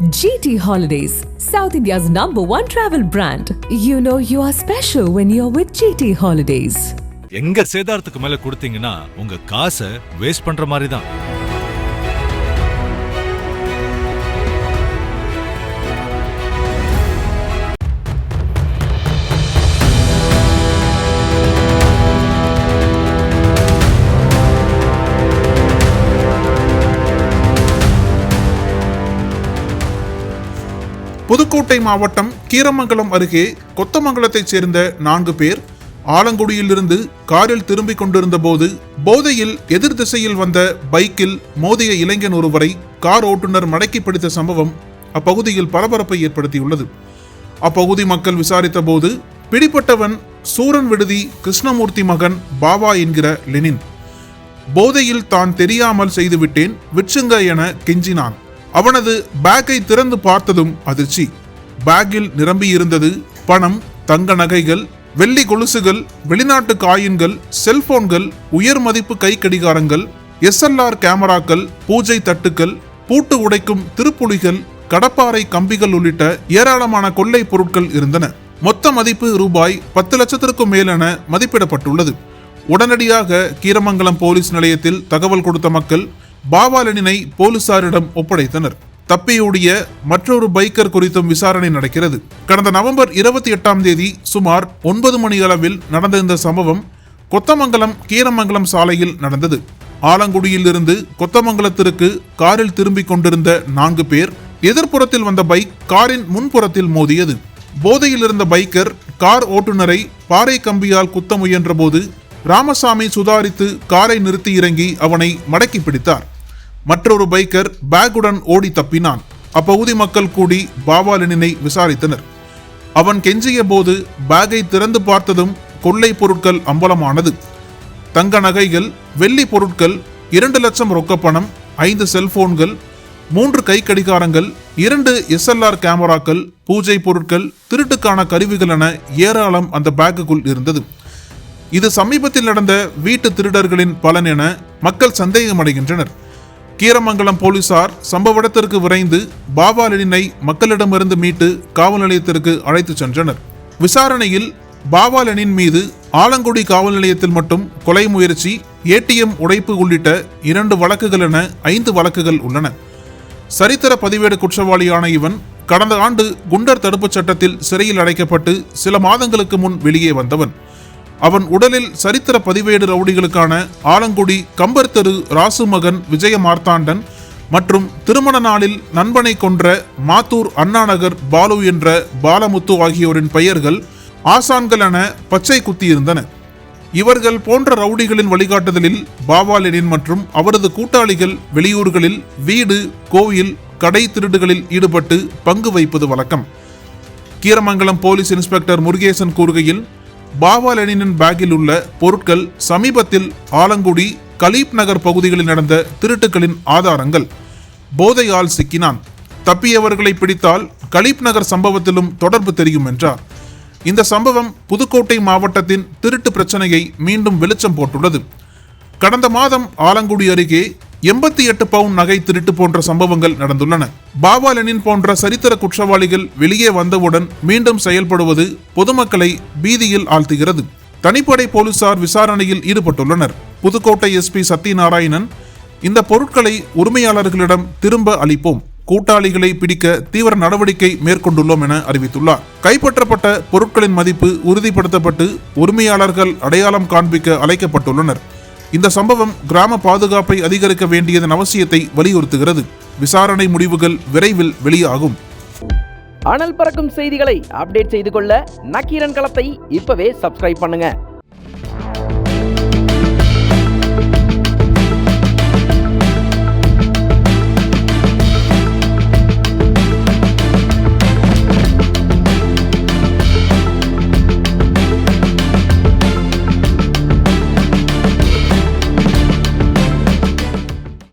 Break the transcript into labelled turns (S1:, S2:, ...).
S1: GT Holidays, South India's #1 travel brand. You know you are special when you're with GT Holidays.
S2: எங்க சேதாரத்துக்கு மேல கொடுத்தீங்கன்னா உங்க காசை waste பண்ற மாதிரி தான்.
S3: புதுக்கோட்டை மாவட்டம் கீரமங்கலம் அருகே கொத்தமங்கலத்தைச் சேர்ந்த 4 பேர் ஆலங்குடியிலிருந்து காரில் திரும்பிக் கொண்டிருந்த போது போதையில் எதிர் திசையில் வந்த பைக்கில் மோதிய இளைஞன் ஒருவரை கார் ஓட்டுநர் மடக்கி பிடித்த சம்பவம் அப்பகுதியில் பரபரப்பை ஏற்படுத்தியுள்ளது. அப்பகுதி மக்கள் விசாரித்த போது பிடிப்பட்டவன் சூரன் விடுதி கிருஷ்ணமூர்த்தி மகன் பாவா என்கிற லெனின். போதையில் தான் தெரியாமல் செய்துவிட்டேன், விற்றுங்க என கெஞ்சினான். அவனது பேக்கை திறந்து பார்த்ததும் அதிர்ச்சி. பேக்கில் நிரம்பியிருந்தது பணம், தங்க நகைகள், வெள்ளி கொலுசுகள், வெளிநாட்டு காயின்கள், செல்போன்கள், உயர் மதிப்பு கை கடிகாரங்கள், SLR கேமராக்கள், பூஜை தட்டுக்கள், பூட்டு உடைக்கும் திருப்புலிகள், கடப்பாறை கம்பிகள் உள்ளிட்ட ஏராளமான கொள்ளை பொருட்கள் இருந்தன. மொத்த மதிப்பு ரூபாய் 10 லட்சத்திற்கும் மேலென மதிப்பிடப்பட்டுள்ளது. உடனடியாக கீரமங்கலம் போலீஸ் நிலையத்தில் தகவல் கொடுத்த மக்கள் பாவா லெனினை போலீசாரிடம் ஒப்படைத்தனர். தப்பியோடிய மற்றொரு பைக்கர் குறித்தும் விசாரணை நடக்கிறது. கடந்த நவம்பர் 28ஆம் தேதி சுமார் 9 மணி அளவில் நடந்த இந்த சம்பவம் கொத்தமங்கலம் கீரமங்கலம் சாலையில் நடந்தது. ஆலங்குடியில் இருந்து கொத்தமங்கலத்திற்கு காரில் திரும்பிக் கொண்டிருந்த 4 பேர் எதிர்ப்புறத்தில் வந்த பைக் காரின் முன்புறத்தில் மோதியது. போதையில் இருந்த பைக்கர் கார் ஓட்டுநரை பாறை கம்பியால் குத்த முயன்ற போது ராமசாமி சுதாரித்து காரை நிறுத்தி இறங்கி அவனை மடக்கி பிடித்தார். மற்றொரு பைக்கர் பேக்குடன் ஓடி தப்பினான். அப்பகுதி மக்கள் கூடி பாவா லெனினை விசாரித்தனர். அவன் கெஞ்சிய போது பேக்கை திறந்து பார்த்ததும் கொள்ளை பொருட்கள் அம்பலமானது. தங்க நகைகள், வெள்ளி பொருட்கள், 2 லட்சம் ரொக்கப்பணம், 5 செல்போன்கள், 3 கை கடிகாரங்கள், 2 SLR கேமராக்கள், பூஜை பொருட்கள், திருட்டுக்கான கருவிகள் என ஏராளம் அந்த பேக்குக்குள் இருந்தது. இது சமீபத்தில் நடந்த வீட்டு திருடர்களின் பலன் என மக்கள் சந்தேகமடைகின்றனர். கீரமங்கலம் போலீசார் சம்பவ இடத்திற்கு விரைந்து பாவா லெனினை மக்களிடமிருந்து மீட்டு காவல் நிலையத்திற்கு அழைத்து சென்றனர். விசாரணையில் பாவா லெனின் மீது ஆலங்குடி காவல் நிலையத்தில் மட்டும் கொலை முயற்சி, ATM உடைப்பு உள்ளிட்ட 2 வழக்குகள் என 5 வழக்குகள் உள்ளன. சரித்திர பதிவேடு குற்றவாளியான இவன் கடந்த ஆண்டு குண்டர் தடுப்புச் சட்டத்தில் சிறையில் அடைக்கப்பட்டு சில மாதங்களுக்கு முன் வெளியே வந்தவன். அவன் உடலில் சரித்திர பதிவேடு ரவுடிகளுக்கான ஆலங்குடி கம்பர் தெரு ராசு மகன் விஜய மார்த்தாண்டன் மற்றும் திருமண நாளில் நண்பனை கொன்ற மாத்தூர் அண்ணாநகர் பாலு என்ற பாலமுத்து ஆகியோரின் பெயர்கள் ஆசான்கள் என பச்சை குத்தியிருந்தன. இவர்கள் போன்ற ரவுடிகளின் வழிகாட்டுதலில் பாவா லெனின் மற்றும் அவரது கூட்டாளிகள் வெளியூர்களில் வீடு, கோயில், கடை திருடுகளில் ஈடுபட்டு பங்கு வைப்பது வழக்கம். கீரமங்கலம் போலீஸ் இன்ஸ்பெக்டர் முருகேசன் கூறுகையில், பாவா லெனினின் பேக்கில் உள்ள பொருட்கள் சமீபத்தில் ஆலங்குடி, கலீப் நகர் பகுதிகளில் நடந்த திருட்டுகளின் ஆதாரங்கள். போதையால் சிக்கினான். தப்பியவர்களை பிடித்தால் கலீப் நகர் சம்பவத்திலும் தொடர்பு தெரியும் என்றார். இந்த சம்பவம் புதுக்கோட்டை மாவட்டத்தின் திருட்டு பிரச்சனையை மீண்டும் வெளிச்சம் போட்டுள்ளது. கடந்த மாதம் ஆலங்குடி அருகே 88 பவுன் நகை திருட்டு போன்ற சம்பவங்கள் நடந்துள்ளன. பாவா லெனின் போன்ற சரித்திர குற்றவாளிகள் வெளியே வந்தவுடன் மீண்டும் செயல்படுவது பொதுமக்களை பீதியில் ஆழ்த்துகிறது. தனிப்படை போலீசார் விசாரணையில் ஈடுபட்டுள்ளனர். புதுக்கோட்டை SP சத்யநாராயணன் இந்த பொருட்களை உரிமையாளர்களிடம் திரும்ப அளிப்போம், கூட்டாளிகளை பிடிக்க தீவிர நடவடிக்கை மேற்கொண்டுள்ளோம் என அறிவித்துள்ளார். கைப்பற்றப்பட்ட பொருட்களின் மதிப்பு உறுதிப்படுத்தப்பட்டு உரிமையாளர்கள் அடையாளம் காண்பிக்க அழைக்கப்பட்டுள்ளனர். இந்த சம்பவம் கிராம பாதுகாப்பை அதிகரிக்க வேண்டியதன் அவசியத்தை வலியுறுத்துகிறது. விசாரணை முடிவுகள் விரைவில் வெளியாகும்.
S4: அனல் பறக்கும் செய்திகளை அப்டேட் செய்து கொள்ள நக்கீரன் களத்தை இப்பவே சப்ஸ்கிரைப் பண்ணுங்க.